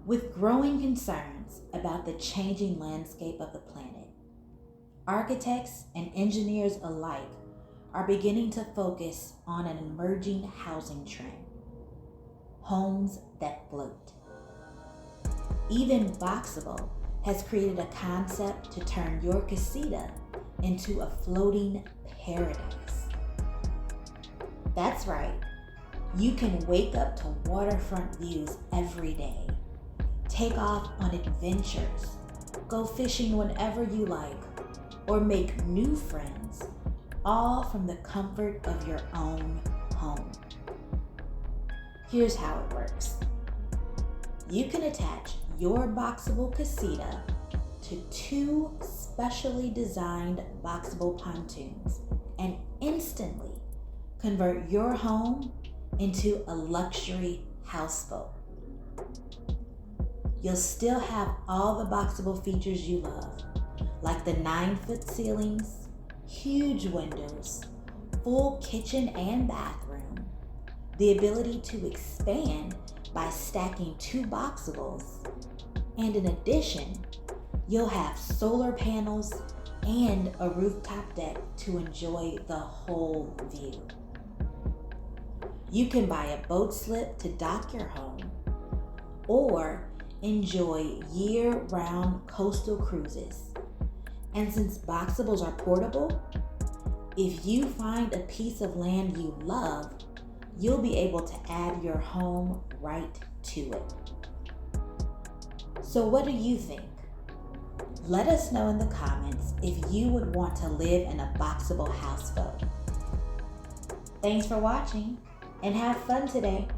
With growing concerns about the changing landscape of the planet, architects and engineers alike are beginning to focus on an emerging housing trend: homes that float. Even Boxabl has created a concept to turn your casita into a floating paradise. That's right, you can wake up to waterfront views every day, take off on adventures, go fishing whenever you like, or make new friends, all from the comfort of your own home. Here's how it works. You can attach your Boxabl casita to 2 specially designed Boxabl pontoons and instantly convert your home into a luxury houseboat. You'll still have all the Boxabl features you love, like the 9-foot ceilings, huge windows, full kitchen and bathroom, the ability to expand by stacking 2 Boxabls, and in addition, you'll have solar panels and a rooftop deck to enjoy the whole view. You can buy a boat slip to dock your home, or enjoy year-round coastal cruises. And since Boxabls are portable, if you find a piece of land you love, you'll be able to add your home right to it. So what do you think? Let us know in the comments if you would want to live in a Boxabl houseboat. Thanks for watching and have fun today.